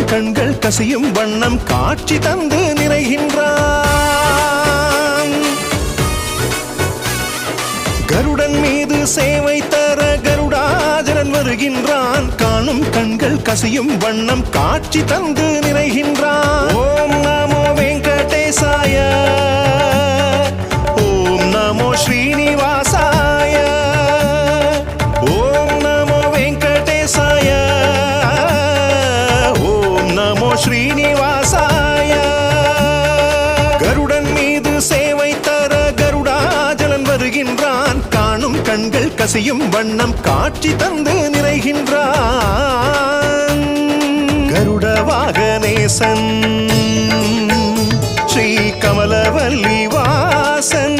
கண்கள் கசியும் வண்ணம் காட்சி தந்து நிறைகின்றான். கருடன் மீது சேவை தர கருடாஜலன் வருகின்றான். காணும் கண்கள் கசியும் வண்ணம் காட்சி தந்து நிறைகின்றான். ஓம் நமோ வெங்கடேசாய, ஓம் நமோ ஸ்ரீனிவாசாய, ஓம் நமோ வெங்கடேசாய, ஓம் நமோ ஸ்ரீனிவாசாய. கருடன் மீது சேவை தர கருடாஜலன் வருகின்றான். காணும் கண்கள் கசியும் வண்ணம் காட்சி தந்து நிறைகின்றான். கருட வாகனேசன் ஸ்ரீ கமலவல்லி வாசன்